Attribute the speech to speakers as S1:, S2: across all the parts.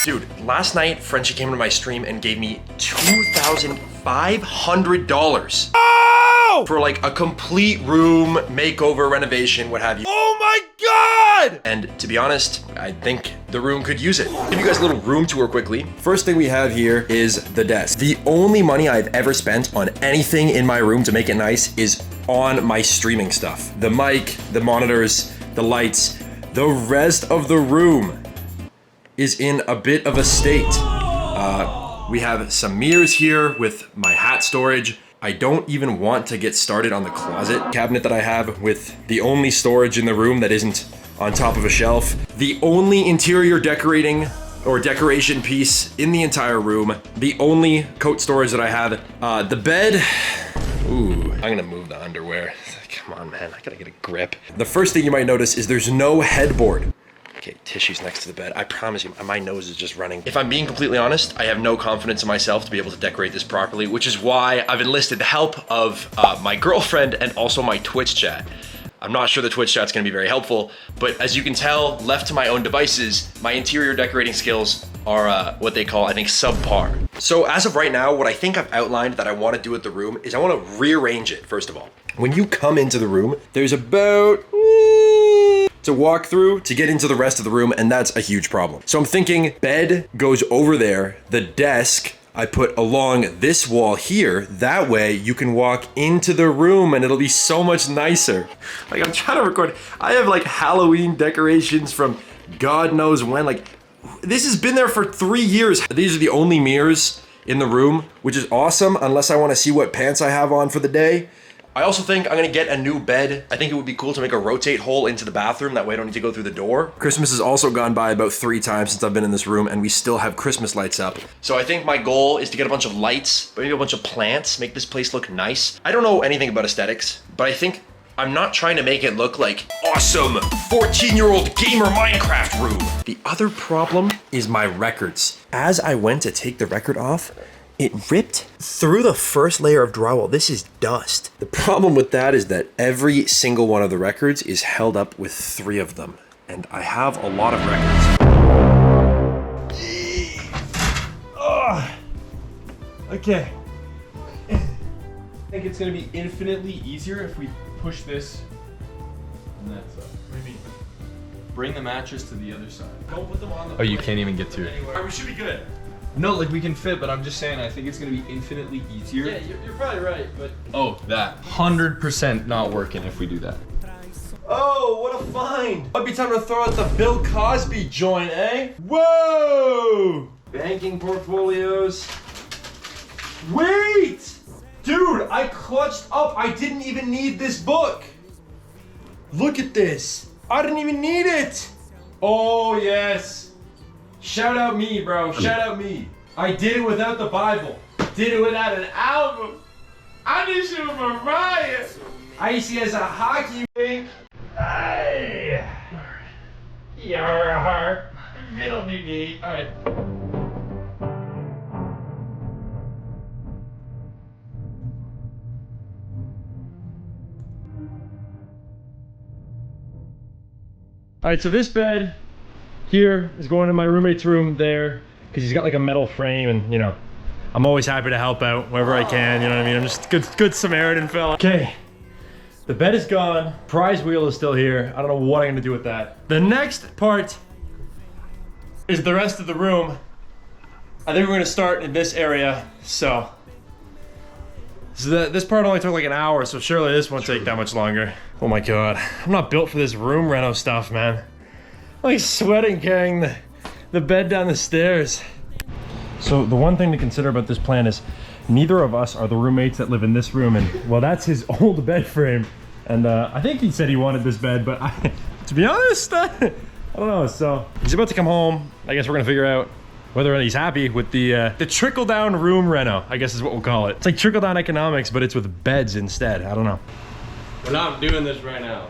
S1: Dude, last night, Frenchie came into my stream and gave me $2,500 for like a complete room makeover, renovation, what have you. Oh my God! And to be honest, I think the room could use it. Give you guys a little room tour quickly. First thing we have here is the desk. The only money I've ever spent on anything in my room to make it nice is on my streaming stuff. The mic, the monitors, the lights. The rest of the room is in a bit of a state. We have some mirrors here with my hat storage. I don't even want to get started on the closet cabinet that I have with the only storage in the room that isn't on top of a shelf. The only interior decorating or decoration piece in the entire room. The only coat storage that I have. The bed. Ooh, I'm gonna move the underwear. Come on, man, I gotta get a grip. The first thing you might notice is there's no headboard. Okay, tissues next to the bed. I promise you, my nose is just running. If I'm being completely honest, I have no confidence in myself to be able to decorate this properly, which is why I've enlisted the help of my girlfriend and also my Twitch chat. I'm not sure the Twitch chat's gonna be very helpful, but as you can tell, left to my own devices, my interior decorating skills are what they call, I think, subpar. So as of right now, what I think I've outlined that I wanna do with the room is I wanna rearrange it, first of all. When you come into the room, there's about to walk through to get into the rest of the room, and that's a huge problem. So I'm thinking bed goes over there, the desk I put along this wall here. That way you can walk into the room and it'll be so much nicer. Like I'm trying to record, I have like Halloween decorations from God knows when. Like this has been there for 3 years. These are the only mirrors in the room, which is awesome unless I want to see what pants I have on for the day. I also think I'm gonna get a new bed. I think it would be cool to make a rotate hole into the bathroom. That way I don't need to go through the door. Christmas has also gone by about 3 times since I've been in this room and we still have Christmas lights up. So I think my goal is to get a bunch of lights, maybe a bunch of plants, make this place look nice. I don't know anything about aesthetics, but I think I'm not trying to make it look like awesome 14-year-old gamer Minecraft room. The other problem is my records. As I went to take the record off, it ripped through the first layer of drywall. This is dust. The problem with that is that every single one of the records is held up with 3 of them. And I have a lot of records.
S2: Okay. I think it's gonna be infinitely easier if we push this on that side. What do you mean? Bring the mattress to the other side.
S1: Don't put them on the
S2: Oh, you can't even get to it.
S1: Alright, we should be good.
S2: No, like we can fit, but I'm just saying I think it's gonna be infinitely easier.
S1: Yeah, you're probably right, but...
S2: Oh, that. 100% not working if we do that.
S1: Oh, what a find! Might be time to throw out the Bill Cosby joint, eh? Whoa! Banking portfolios. Wait! Dude, I clutched up. I didn't even need this book. Look at this. I didn't even need it. Oh, yes. Shout out me, bro. Shout out me. I did it without the Bible. Did it without an album. I did shit with Mariah. I see as a hockey thing. Hey. Yarr. Middle knee. All right. All right, so this bed here is going in my roommate's room there because he's got like a metal frame, and you know, I'm always happy to help out wherever I can, you know what I mean? I'm just good Samaritan fella. Okay, the bed is gone. Prize wheel is still here. I don't know what I'm gonna do with that. The next part is the rest of the room. I think we're gonna start in this area, so this part only took like an hour, so surely this won't take that much longer. Oh my God, I'm not built for this room reno stuff, man. I'm like sweating carrying the bed down the stairs. So the one thing to consider about this plan is neither of us are the roommates that live in this room, and well, that's his old bed frame. And I think he said he wanted this bed, but to be honest, I don't know. So he's about to come home. I guess we're gonna figure out whether he's happy with the trickle down room reno, I guess is what we'll call it. It's like trickle down economics, but it's with beds instead. I don't know.
S2: We're not doing this right now.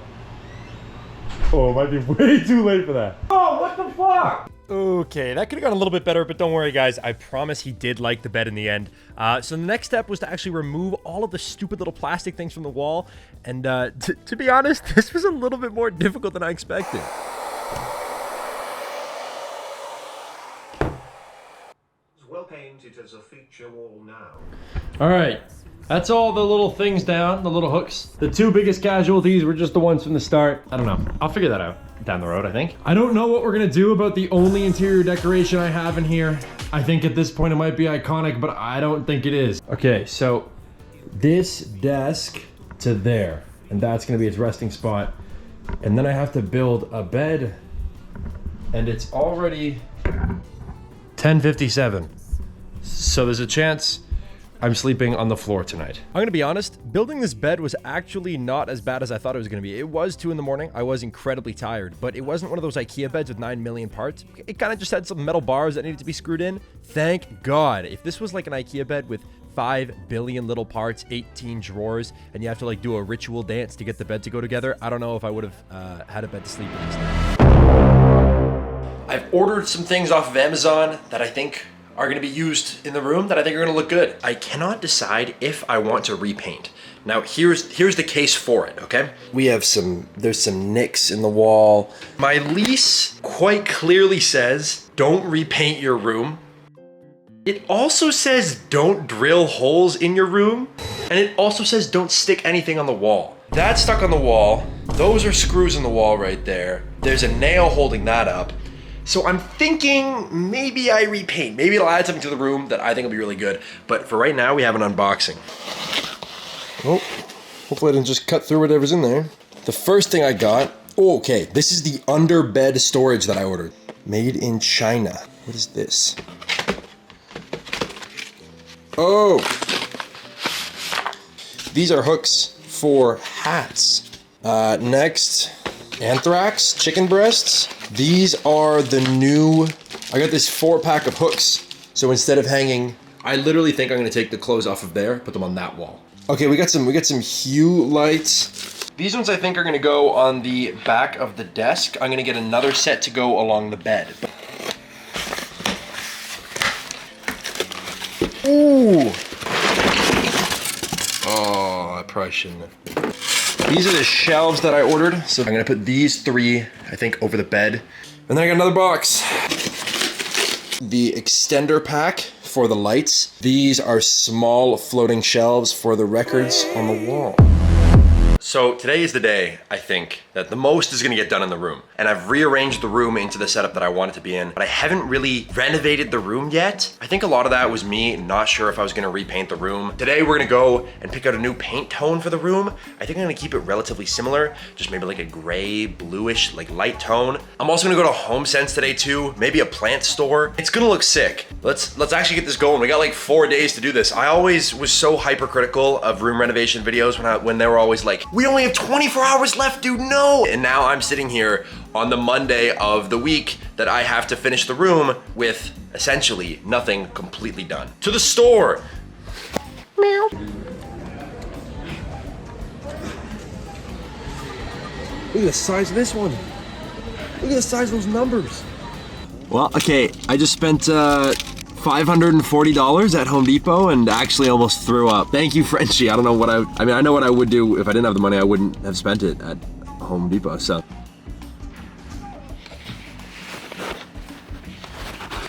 S1: Oh, it might be way too late for that. Oh, what the fuck? Okay, that could have gone a little bit better, but don't worry, guys. I promise he did like the bed in the end. So the next step was to actually remove all of the stupid little plastic things from the wall. And to be honest, this was a little bit more difficult than I expected.
S3: We'll paint it as a feature wall now.
S1: All right, that's all the little things down, the little hooks. The two biggest casualties were just the ones from the start. I don't know, I'll figure that out down the road, I think. I don't know what we're gonna do about the only interior decoration I have in here. I think at this point it might be iconic, but I don't think it is. Okay, so this desk to there, and that's gonna be its resting spot. And then I have to build a bed, and it's already 10:57. So there's a chance I'm sleeping on the floor tonight. I'm gonna be honest, building this bed was actually not as bad as I thought it was gonna be. It was 2 in the morning, I was incredibly tired, but it wasn't one of those IKEA beds with 9 million parts. It kind of just had some metal bars that needed to be screwed in. Thank God. If this was like an IKEA bed with 5 billion little parts, 18 drawers, and you have to like do a ritual dance to get the bed to go together, I don't know if I would have had a bed to sleep in instead. I've ordered some things off of Amazon that I think are gonna be used in the room that I think are gonna look good. I cannot decide if I want to repaint. Now here's the case for it, okay? There's some nicks in the wall. My lease quite clearly says, don't repaint your room. It also says don't drill holes in your room. And it also says don't stick anything on the wall. That's stuck on the wall. Those are screws in the wall right there. There's a nail holding that up. So I'm thinking maybe I repaint. Maybe it'll add something to the room that I think will be really good. But for right now, we have an unboxing. Oh, hopefully I didn't just cut through whatever's in there. The first thing I got, oh, okay, this is the under bed storage that I ordered. Made in China. What is this? Oh, these are hooks for hats. Next, anthrax chicken breasts. These are the new, I got this 4-pack of hooks. So instead of hanging, I literally think I'm gonna take the clothes off of there, put them on that wall. Okay, we got some hue lights. These ones I think are gonna go on the back of the desk. I'm gonna get another set to go along the bed. Ooh. Oh, I probably shouldn't have. These are the shelves that I ordered. So I'm gonna put these 3, I think, over the bed. And then I got another box. The extender pack for the lights. These are small floating shelves for the records on the wall. So today is the day, I think, that the most is gonna get done in the room. And I've rearranged the room into the setup that I want it to be in, but I haven't really renovated the room yet. I think a lot of that was me not sure if I was gonna repaint the room. Today we're gonna go and pick out a new paint tone for the room. I think I'm gonna keep it relatively similar, just maybe like a gray, bluish, like light tone. I'm also gonna go to HomeSense today too, maybe a plant store. It's gonna look sick. Let's actually get this going. We got like 4 days to do this. I always was so hypercritical of room renovation videos when they were always like, we only have 24 hours left, dude, no! And now I'm sitting here on the Monday of the week that I have to finish the room with essentially nothing completely done. To the store! Meow. Look at the size of this one. Look at the size of those numbers. Well, okay, I just spent $540 at Home Depot and actually almost threw up. Thank you, Frenchie. I don't know what I mean, I know what I would do if I didn't have the money. I wouldn't have spent it at Home Depot, so.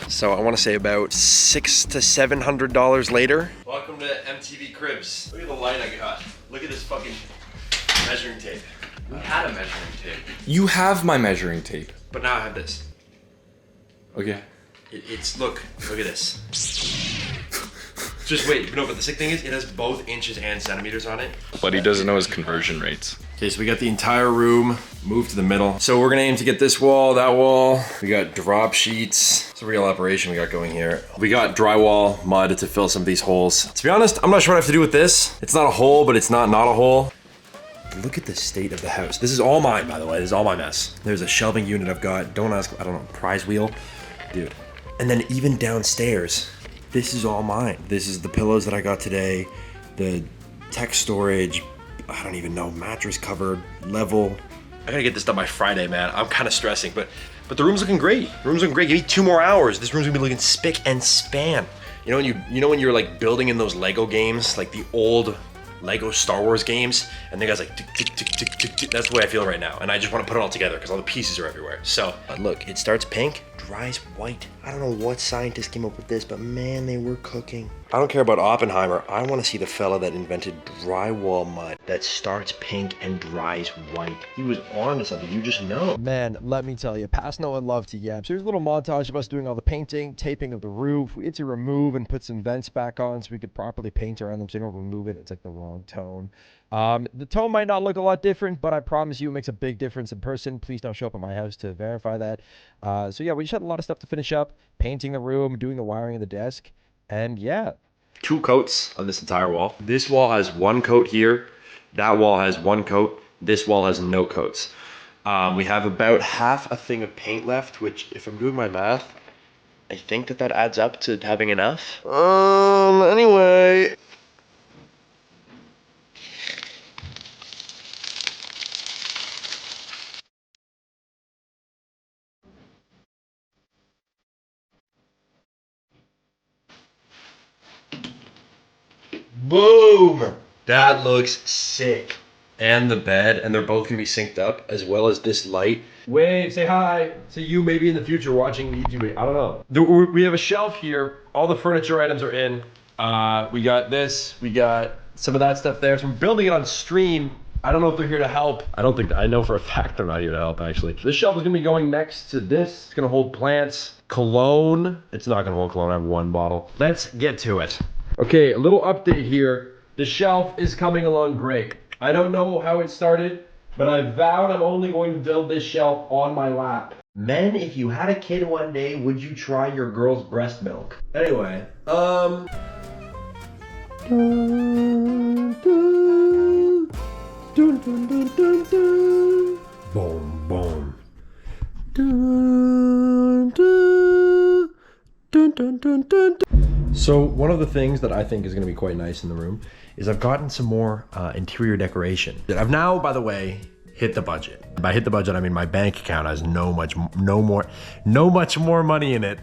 S1: So I want to say about $600 to $700 later. Welcome to MTV Cribs. Look at the light I got. Look at this fucking measuring tape.
S2: We had a measuring tape.
S4: You have my measuring tape.
S1: But now I have this.
S4: Okay.
S1: Look at this. Just wait, no, but the sick thing is it has both inches and centimeters on it.
S4: But he doesn't know his conversion rates.
S1: Okay, so we got the entire room moved to the middle. So we're gonna aim to get this wall, that wall. We got drop sheets. It's a real operation we got going here. We got drywall, mud to fill some of these holes. To be honest, I'm not sure what I have to do with this. It's not a hole, but it's not a hole. Look at the state of the house. This is all mine, by the way. This is all my mess. There's a shelving unit I've got. Don't ask, I don't know, prize wheel. Dude. And then even downstairs, this is all mine. This is the pillows that I got today, the tech storage, I don't even know, mattress cover, level. I gotta get this done by Friday, man. I'm kind of stressing, but the room's looking great. The room's looking great. Give me 2 more hours. This room's gonna be looking spick and span. You know when you're like building in those Lego games, like the old Lego Star Wars games, and the guy's like tick, tick, tick, tick, tick, tick. That's the way I feel right now, and I just want to put it all together because all the pieces are everywhere. So look, it starts pink, dries white. I don't know what scientist came up with this, but man, they were cooking. I don't care about Oppenheimer. I want to see the fella that invented drywall mud that starts pink and dries white. He was on to something, you just know.
S5: Man, let me tell you, pass no one love to Yap. So here's a little montage of us doing all the painting, taping of the roof. We had to remove and put some vents back on so we could properly paint around them so you don't remove it. It's like the wrong tone. The tone might not look a lot different, but I promise you it makes a big difference in person. Please don't show up at my house to verify that. So yeah, we just had a lot of stuff to finish up, painting the room, doing the wiring of the desk, and yeah.
S1: 2 coats on this entire wall. This wall has 1 coat here. That wall has 1 coat. This wall has no coats. We have about half a thing of paint left, which if I'm doing my math, I think that adds up to having enough. Anyway. Boom! That looks sick. And the bed, and they're both gonna be synced up, as well as this light.
S2: Wave, say hi. Say you maybe in the future watching YouTube. I don't know. We have a shelf here. All the furniture items are in. We got this. We got some of that stuff there. So I'm building it on stream. I don't know if they're here to help. I know for a fact they're not here to help, actually. This shelf is gonna be going next to this. It's gonna hold plants. Cologne. It's not gonna hold cologne. I have 1 bottle. Let's get to it. Okay, a little update here. The shelf is coming along great. I don't know how it started, but I vowed I'm only going to build this shelf on my lap.
S1: Men, if you had a kid one day, would you try your girl's breast milk?
S2: Anyway,
S1: Boom, boom.
S2: So one of the things that I think is going to be quite nice in the room is I've gotten some more interior decoration. I've now, by the way, hit the budget. By hit the budget, I mean my bank account has no much more money in it.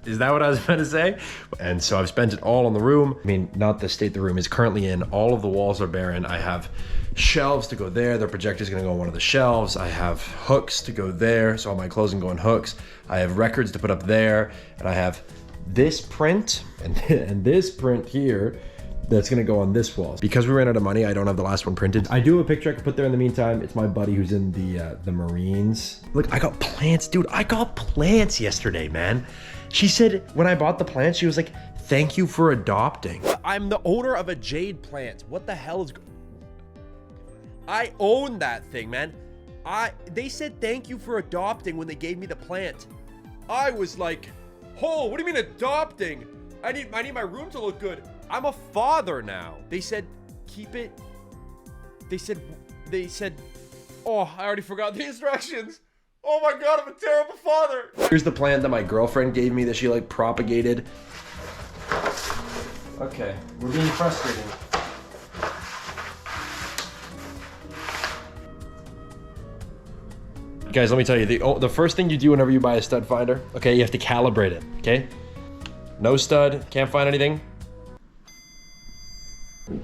S2: Is that what I was going to say? And so I've spent it all on the room. I mean, not the state the room is currently in. All of the walls are barren. I have shelves to go there. The projector is going to go on one of the shelves. I have hooks to go there, so all my clothes can go on hooks. I have records to put up there, and I have this print and this print here that's gonna go on this wall. Because we ran out of money, I don't have the last one printed. I do have a picture I can put there in the meantime. It's my buddy who's in the Marines. Look, I got plants, dude. I got plants yesterday, man. She said when I bought the plants, she was like, "Thank you for adopting." I'm the owner of a jade plant. What the hell is? I own that thing, man. They said thank you for adopting when they gave me the plant. I was like, "Oh, what do you mean adopting? I need my room to look good. I'm a father now." They said, "Keep it." They said, oh, I already forgot the instructions. Oh my God, I'm a terrible father. Here's the plant that my girlfriend gave me that she like propagated. Okay, we're being frustrating. Guys, let me tell you, the first thing you do whenever you buy a stud finder, okay, you have to calibrate it, okay? No stud, can't find anything.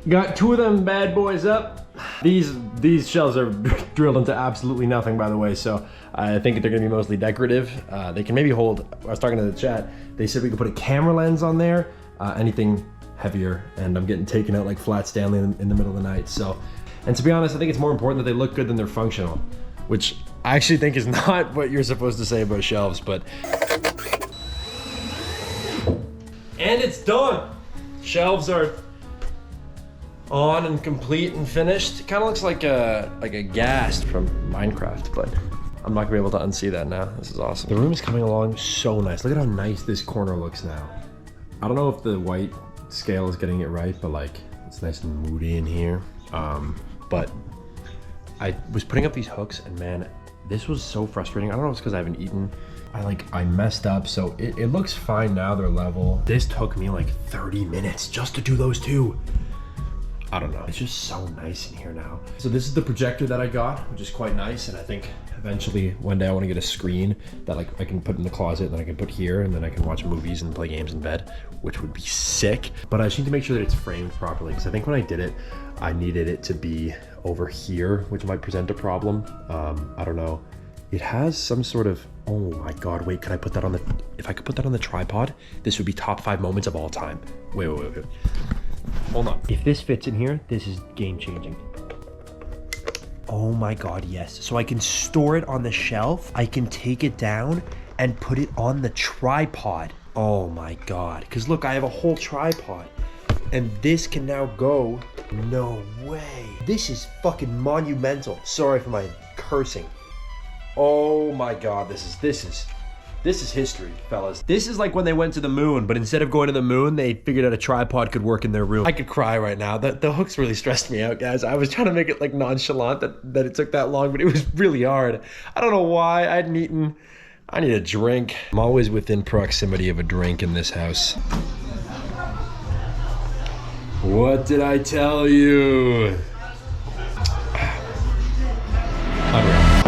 S2: Got 2 of them bad boys up. These shelves are drilled into absolutely nothing, by the way, so I think they're gonna be mostly decorative. They can maybe hold, I was talking to the chat, they said we could put a camera lens on there, anything heavier, and I'm getting taken out like Flat Stanley in the middle of the night, so. And to be honest, I think it's more important that they look good than they're functional, which I actually think is not what you're supposed to say about shelves, but. And it's done. Shelves are on and complete and finished. It kind of looks like a ghast from Minecraft, but I'm not gonna be able to unsee that now. This is awesome. The room is coming along so nice. Look at how nice this corner looks now. I don't know if the white scale is getting it right, but like it's nice and moody in here. But I was putting up these hooks and man, this was so frustrating. I don't know if it's because I haven't eaten. I messed up, so it looks fine now, they're level. This took me like 30 minutes just to do those 2. I don't know, it's just so nice in here now. So this is the projector that I got, which is quite nice, and I think eventually one day I want to get a screen that like I can put in the closet, and then I can put here, and then I can watch movies and play games in bed, which would be sick. But I just need to make sure that it's framed properly, because I think when I did it, I needed it to be over here, which might present a problem. I don't know It has some sort of, oh my God, wait, can I put that on the, if I could put that on the tripod, this would be top 5 moments of all time. Wait. Hold on. If this fits in here, this is game changing. Oh my God, yes. So I can store it on the shelf. I can take it down and put it on the tripod. Oh my God. Because look, I have a whole tripod. And this can now go. No way. This is fucking monumental. Sorry for my cursing. Oh my God, this is history, fellas. This is like when they went to the moon, but instead of going to the moon, they figured out a tripod could work in their room. I could cry right now. The hooks really stressed me out, guys. I was trying to make it like nonchalant that it took that long, but it was really hard. I don't know why. I hadn't eaten. I need a drink. I'm always within proximity of a drink in this house. What did I tell you? Unreal.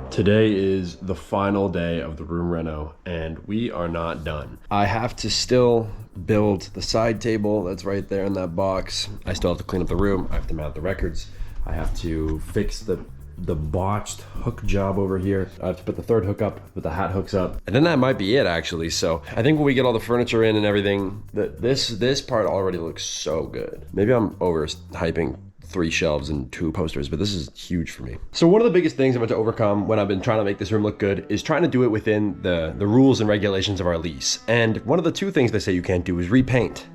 S2: Today is the final day of the room reno, and we are not done. I have to still build the side table that's right there in that box. I still have to clean up the room. I have to mount the records. I have to fix the botched hook job over here. I have to put the third hook up, put the hat hooks up. And then that might be it, actually. So I think when we get all the furniture in and everything, this part already looks so good. Maybe I'm overhyping 3 shelves and 2 posters, but this is huge for me. So one of the biggest things I'm about to overcome when I've been trying to make this room look good is trying to do it within the rules and regulations of our lease. And one of the 2 things they say you can't do is repaint.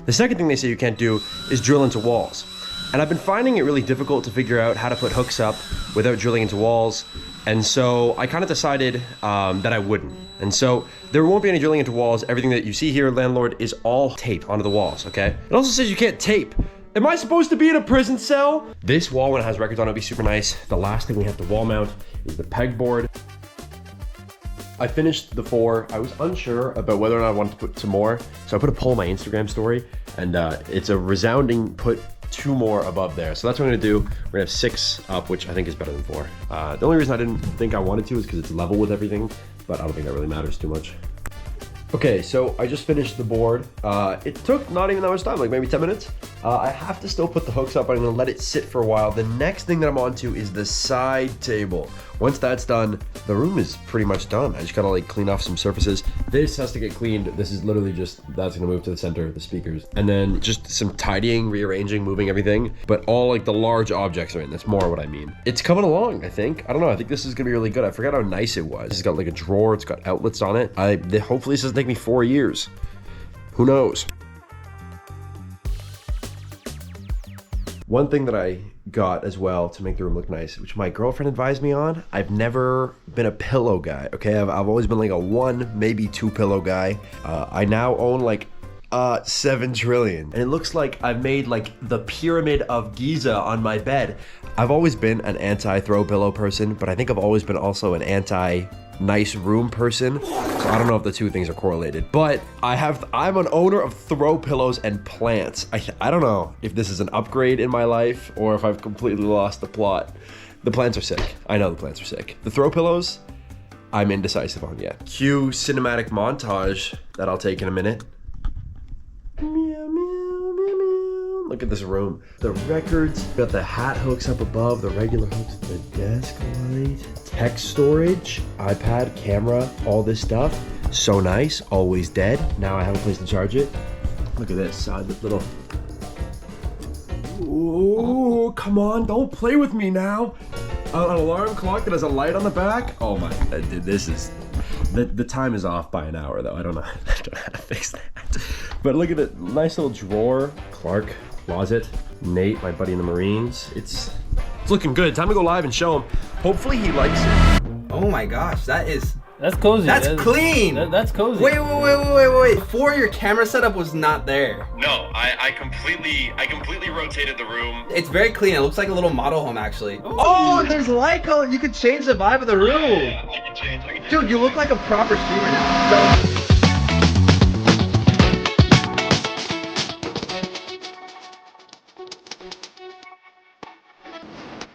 S2: The second thing they say you can't do is drill into walls. And I've been finding it really difficult to figure out how to put hooks up without drilling into walls. And so I kind of decided that I wouldn't. And so there won't be any drilling into walls. Everything that you see here, landlord, is all tape onto the walls, okay? It also says you can't tape. Am I supposed to be in a prison cell? This wall, when it has records on it, will be super nice. The last thing we have to wall mount is the pegboard. I finished the 4. I was unsure about whether or not I wanted to put some more. So I put a poll on my Instagram story, and it's a resounding put 2 more above there. So that's what I'm gonna do. We're gonna have 6 up, which I think is better than 4. The only reason I didn't think I wanted to is because it's level with everything, but I don't think that really matters too much. Okay, so I just finished the board. It took not even that much time, like maybe 10 minutes. I have to still put the hooks up. I'm gonna let it sit for a while. The next thing that I'm on to is the side table. Once that's done, the room is pretty much done. I just gotta like clean off some surfaces. This has to get cleaned. This is literally just, that's gonna move to the center, the speakers. And then just some tidying, rearranging, moving everything. But all like the large objects are in, that's more what I mean. It's coming along, I think. I don't know, I think this is gonna be really good. I forgot how nice it was. It's got like a drawer, it's got outlets on it. Hopefully this doesn't take me 4 years. Who knows? One thing that I got as well to make the room look nice, which my girlfriend advised me on, I've never been a pillow guy, okay? I've always been like a 1, maybe 2 pillow guy. I now own like 7 trillion. And it looks like I've made like the pyramid of Giza on my bed. I've always been an anti-throw pillow person, but I think I've always been also an anti-nice room person. So I don't know if the 2 things are correlated, but I'm an owner of throw pillows and plants. I don't know if this is an upgrade in my life or if I've completely lost the plot. The plants are sick. I know the plants are sick. The throw pillows, I'm indecisive on yet. Cue cinematic montage that I'll take in a minute. Meow, meow, meow, meow. Look at this room. The records, got the hat hooks up above, the regular hooks, the desk light, tech storage, iPad, camera, all this stuff. So nice, always dead. Now I have a place to charge it. Look at this, little. Ooh, come on, don't play with me now. An alarm clock that has a light on the back. Oh my, dude, this is, the time is off by an hour though. I don't know how to fix that. But look at the nice little drawer. Clark, closet. Nate, my buddy in the Marines. It's looking good. Time to go live and show him. Hopefully he likes it.
S6: Oh my gosh, that's
S7: cozy.
S6: That's clean.
S7: That's cozy.
S6: Wait. Before your camera setup was not there.
S1: No, I completely rotated the room.
S6: It's very clean. It looks like a little model home actually. Oh, there's light color. You can change the vibe of the room.
S1: Yeah, I can change.
S6: Dude, you look like a proper streamer now.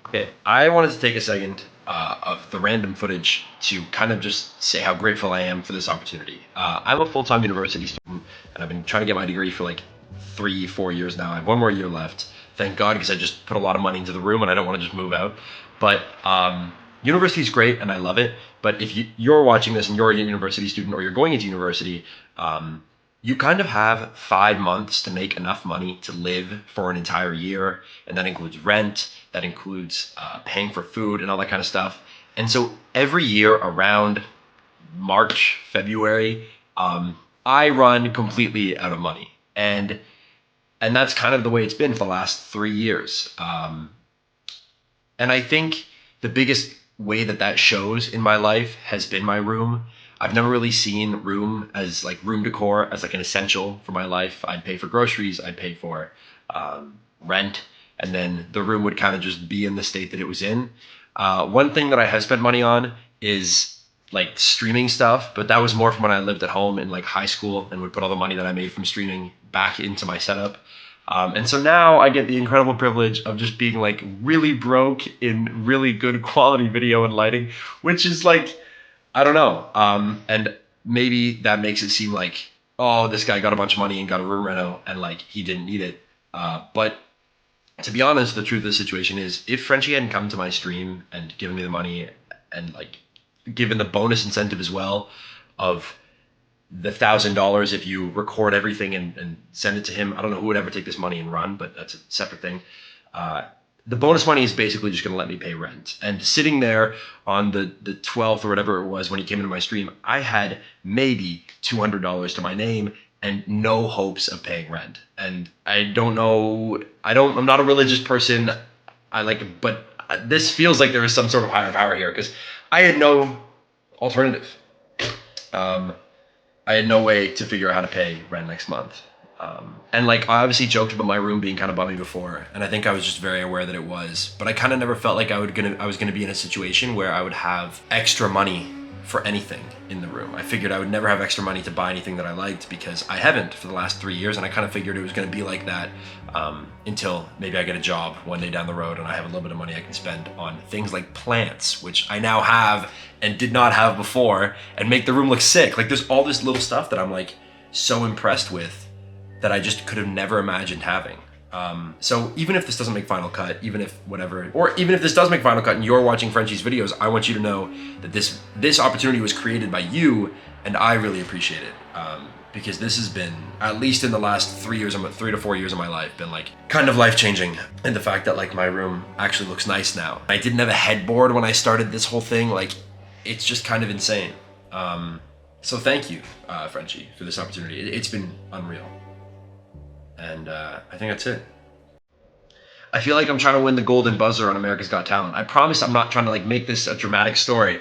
S2: Okay, I wanted to take a second of the random footage to kind of just say how grateful I am for this opportunity. I'm a full-time university student, and I've been trying to get my degree for like 3-4 years now. I have 1 more year left. Thank God, because I just put a lot of money into the room and I don't want to just move out. But university is great and I love it, but if you're watching this and you're a university student or you're going into university, you kind of have 5 months to make enough money to live for an entire year, and that includes rent, that includes paying for food and all that kind of stuff. And so every year around March, February, I run completely out of money, and that's kind of the way it's been for the last 3 years. And I think the biggest way that that shows in my life has been my room. I've never really seen room as like room decor as like an essential for my life. I'd pay for groceries, I'd pay for rent, and then the room would kind of just be in the state that it was in. One thing that I have spent money on is like streaming stuff, but that was more from when I lived at home in like high school and would put all the money that I made from streaming back into my setup. And so now I get the incredible privilege of just being like really broke in really good quality video and lighting, which is like, I don't know. And maybe that makes it seem like, oh, this guy got a bunch of money and got a room reno and like he didn't need it. But to be honest, the truth of the situation is if Frenchie hadn't come to my stream and given me the money and like given the bonus incentive as well of the $1,000 if you record everything and send it to him. I don't know who would ever take this money and run, but that's a separate thing. The bonus money is basically just going to let me pay rent. And sitting there on the 12th or whatever it was when he came into my stream, I had maybe $200 to my name and no hopes of paying rent. And I don't know, I'm not a religious person. But this feels like there is some sort of higher power here because I had no alternative. I had no way to figure out how to pay rent next month. And like I obviously joked about my room being kind of bummy before, and I think I was just very aware that it was. But I kind of never felt like I was gonna be in a situation where I would have extra money for anything in the room. I figured I would never have extra money to buy anything that I liked because I haven't for the last 3 years, and I kind of figured it was gonna be like that until maybe I get a job one day down the road and I have a little bit of money I can spend on things like plants, which I now have and did not have before, and make the room look sick. Like there's all this little stuff that I'm like so impressed with that I just could have never imagined having. So even if this doesn't make Final Cut, even if whatever, or even if this does make Final Cut and you're watching Frenchie's videos, I want you to know that this opportunity was created by you, and I really appreciate it. Because this has been, at least in the last 3 to 4 years of my life, been like kind of life-changing. And the fact that like my room actually looks nice now. I didn't have a headboard when I started this whole thing. Like it's just kind of insane. So thank you, Frenchie, for this opportunity. It's been unreal. And I think that's it. I feel like I'm trying to win the golden buzzer on America's Got Talent. I promise I'm not trying to like make this a dramatic story.